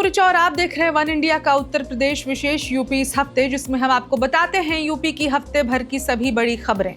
हूँ ऋचा और आप देख रहे हैं वन इंडिया का उत्तर प्रदेश विशेष यूपी इस हफ्ते, जिसमें हम आपको बताते हैं यूपी की हफ्ते भर की सभी बड़ी खबरें।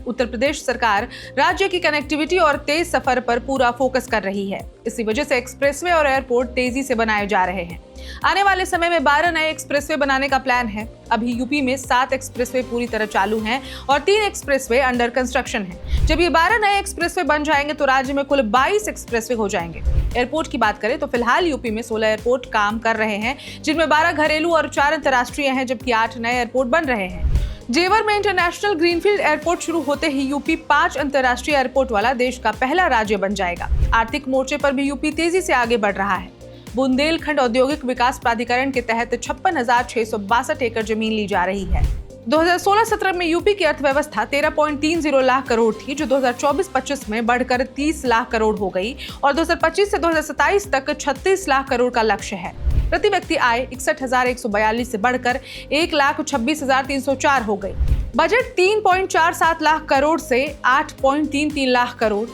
उत्तर प्रदेश सरकार राज्य की कनेक्टिविटी और तेज सफर पर पूरा फोकस कर रही है। इसी वजह से एक्सप्रेसवे और एयरपोर्ट तेजी से बनाए जा रहे हैं। आने वाले समय में 12 नए एक्सप्रेसवे बनाने का प्लान है। अभी यूपी में 7 एक्सप्रेसवे पूरी तरह चालू हैं और 3 एक्सप्रेसवे अंडर कंस्ट्रक्शन हैं। जब ये 12 नए एक्सप्रेसवे बन जाएंगे तो राज्य में कुल 22 एक्सप्रेसवे हो जाएंगे। एयरपोर्ट की बात करें तो फिलहाल यूपी में 16 एयरपोर्ट काम कर रहे हैं, जिनमें 12 घरेलू और 4 अंतर्राष्ट्रीय हैं, जबकि 8 नए एयरपोर्ट बन रहे हैं। जेवर में इंटरनेशनल ग्रीनफील्ड एयरपोर्ट शुरू होते ही यूपी 5 अंतर्राष्ट्रीय एयरपोर्ट वाला देश का पहला राज्य बन जाएगा। आर्थिक मोर्चे पर भी यूपी तेजी से आगे बढ़ रहा है। बुंदेलखंड औद्योगिक विकास प्राधिकरण के तहत 56,662 एकड़ जमीन ली जा रही है। 2016-17 में यूपी की अर्थव्यवस्था 13.30 लाख करोड़ थी, जो 2024-25 में बढ़कर 30 लाख करोड़ हो गई और 2025 से 2027 तक 36 लाख करोड़ का लक्ष्य है। प्रति व्यक्ति आय 61,142 से बढ़कर 1,26,304 हो गई। बजट 3.47 लाख करोड़ से 8.33 लाख करोड़।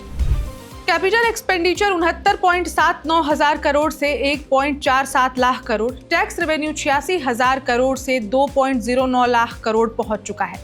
कैपिटल एक्सपेंडिचर 69.79 हजार करोड़ से 1.47 लाख करोड़। टैक्स रेवेन्यू 86,000 करोड़ से 2.09 लाख करोड़ पहुंच चुका है।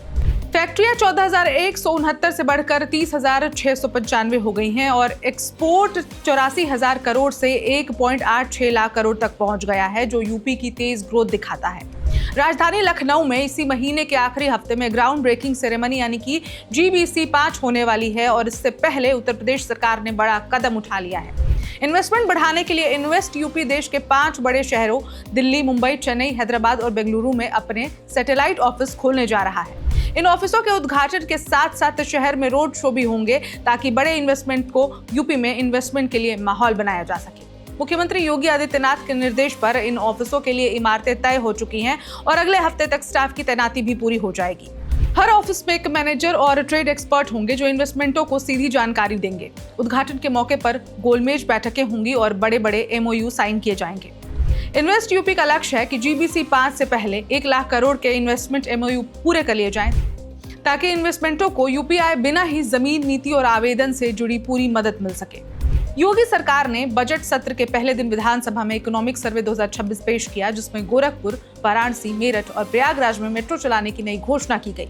फैक्ट्रियां 14,169 से बढ़कर 30,695 हो गई हैं और एक्सपोर्ट 84,000 करोड़ से 1.86 लाख करोड़ तक पहुंच गया है, जो यूपी की तेज ग्रोथ दिखाता है। राजधानी लखनऊ में इसी महीने के आखिरी हफ्ते में ग्राउंड ब्रेकिंग सेरेमनी यानी कि GBC 5 होने वाली है और इससे पहले उत्तर प्रदेश सरकार ने बड़ा कदम उठा लिया है। इन्वेस्टमेंट बढ़ाने के लिए इन्वेस्ट यूपी देश के 5 बड़े शहरों दिल्ली, मुंबई, चेन्नई, हैदराबाद और बेंगलुरु में अपने सैटेलाइट ऑफिस खोलने जा रहा है। इन ऑफिसों के उद्घाटन के साथ साथ शहर में रोड शो भी होंगे, ताकि बड़े इन्वेस्टमेंट को यूपी में इन्वेस्टमेंट के लिए माहौल बनाया जा सके। मुख्यमंत्री योगी आदित्यनाथ के निर्देश पर इन ऑफिसों के लिए इमारतें तय हो चुकी हैं और अगले हफ्ते तक स्टाफ की तैनाती भी पूरी हो जाएगी। हर ऑफिस में एक मैनेजर और ट्रेड एक्सपर्ट होंगे, जो इन्वेस्टमेंटों को सीधी जानकारी देंगे। उद्घाटन के मौके पर गोलमेज बैठकें होंगी और बड़े बड़े MOU साइन किए जाएंगे। इन्वेस्ट यूपी का लक्ष्य है कि GBC 5 से पहले 1 लाख करोड़ के इन्वेस्टमेंट MOU पूरे कर लिए जाएं, ताकि इन्वेस्टमेंटों को यूपी आए बिना ही जमीन नीति और आवेदन से जुड़ी पूरी मदद मिल सके। योगी सरकार ने बजट सत्र के पहले दिन विधानसभा में इकोनॉमिक सर्वे 2026 पेश किया, जिसमें गोरखपुर, वाराणसी, मेरठ और प्रयागराज में मेट्रो चलाने की नई घोषणा की गई।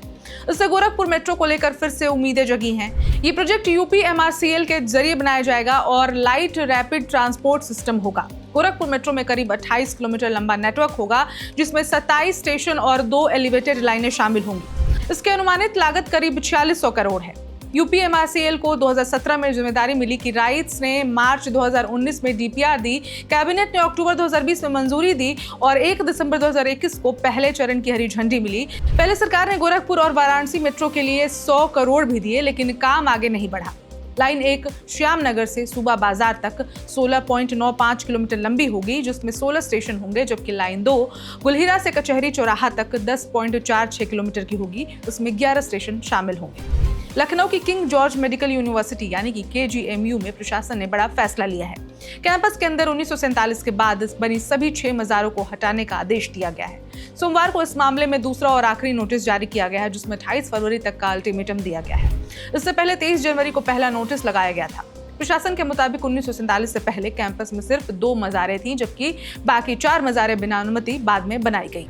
इससे गोरखपुर मेट्रो को लेकर फिर से उम्मीदें जगी हैं। ये प्रोजेक्ट यूपी MRCL के जरिए बनाया जाएगा और लाइट रैपिड ट्रांसपोर्ट सिस्टम होगा। गोरखपुर मेट्रो में करीब 28 किलोमीटर लंबा नेटवर्क होगा, जिसमें 27 स्टेशन और 2 एलिवेटेड लाइनें शामिल होंगी। इसकी अनुमानित लागत करीब 4600 करोड़ है। यूपी MRCL को 2017 में जिम्मेदारी मिली कि राइट्स ने मार्च 2019 में DPR दी, कैबिनेट ने अक्टूबर 2020 में मंजूरी दी और 1 दिसंबर 2021 को पहले चरण की हरी झंडी मिली। पहले सरकार ने गोरखपुर और वाराणसी मेट्रो के लिए 100 करोड़ भी दिए, लेकिन काम आगे नहीं बढ़ा। लाइन 1 श्यामनगर से सूबा बाजार तक 16.95 किलोमीटर लंबी होगी, जिसमें 16 स्टेशन होंगे, जबकि लाइन 2 गुलहीरा से कचहरी चौराहा तक 10.46 किलोमीटर की होगी। उसमें 11 स्टेशन शामिल होंगे। लखनऊ की किंग जॉर्ज मेडिकल यूनिवर्सिटी यानी कि KGMU में प्रशासन ने बड़ा फैसला लिया है। कैंपस के अंदर 1947 के बाद बनी सभी 6 मज़ारों को हटाने का आदेश दिया गया है। सोमवार को इस मामले में दूसरा और आखिरी नोटिस जारी किया गया है, जिसमें 28 फरवरी तक का अल्टीमेटम दिया गया है। इससे पहले 23 जनवरी को पहला नोटिस लगाया गया था। प्रशासन के मुताबिक 1947 से पहले कैंपस में सिर्फ 2 मज़ारें थीं, जबकि बाकी 4 मज़ारें बिना अनुमति बाद में बनाई गई।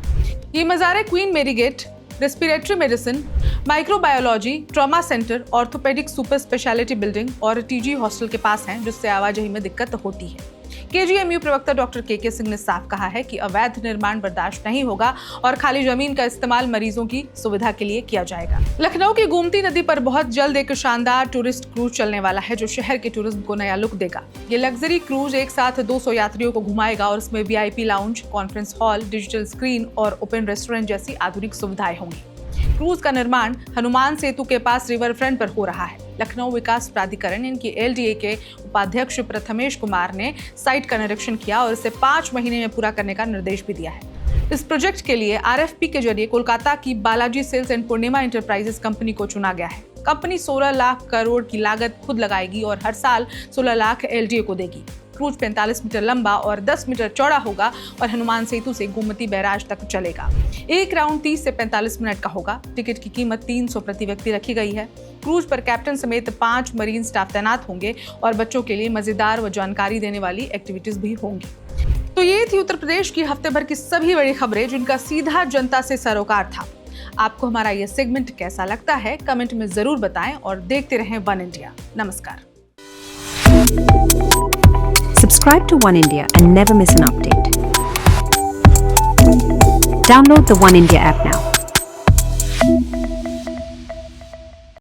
ये मज़ारें Queen Mary gate, respiratory medicine, microbiology, trauma centre, orthopaedic super speciality building और TG हॉस्टल के पास हैं, जिससे आवाजाही में दिक्कत होती है। KGMU प्रवक्ता डॉक्टर KK सिंह ने साफ कहा है कि अवैध निर्माण बर्दाश्त नहीं होगा और खाली जमीन का इस्तेमाल मरीजों की सुविधा के लिए किया जाएगा। लखनऊ की गोमती नदी पर बहुत जल्द एक शानदार टूरिस्ट क्रूज चलने वाला है, जो शहर के टूरिज्म को नया लुक देगा। ये लग्जरी क्रूज एक साथ 200 यात्रियों को घुमाएगा और इसमें VIP lounge, conference hall, digital screen और ओपन रेस्टोरेंट जैसी आधुनिक सुविधाएं होंगी। क्रूज का निर्माण हनुमान सेतु के पास रिवर फ्रंट पर हो रहा है। लखनऊ विकास प्राधिकरण इनकी LDA के उपाध्यक्ष प्रथमेश कुमार ने साइट का निरीक्षण किया और इसे 5 महीने में पूरा करने का निर्देश भी दिया है। इस प्रोजेक्ट के लिए RFP के जरिए कोलकाता की Balaji sales and Purnima enterprises company को चुना गया है। कंपनी 16 लाख करोड़ की लागत खुद लगाएगी और हर साल 16 लाख LDA को देगी। क्रूज 45 मीटर लंबा और 10 मीटर चौड़ा होगा और हनुमान सेतु से गोमती बैराज तक चलेगा। एक राउंड 30 से 45 मिनट का होगा। टिकट की कीमत 300 प्रति व्यक्ति रखी गई है। क्रूज पर कैप्टन समेत 5 मरीन स्टाफ तैनात होंगे और बच्चों के लिए मजेदार व जानकारी देने वाली एक्टिविटीज भी होंगी। तो ये थी उत्तर प्रदेश की हफ्ते भर की सभी बड़ी खबरें जिनका सीधा जनता से सरोकार था। आपको हमारा ये सेगमेंट कैसा लगता है कमेंट में जरूर बताएं और देखते रहें वन इंडिया। नमस्कार। Subscribe to One India and never miss an update. Download the One India app now.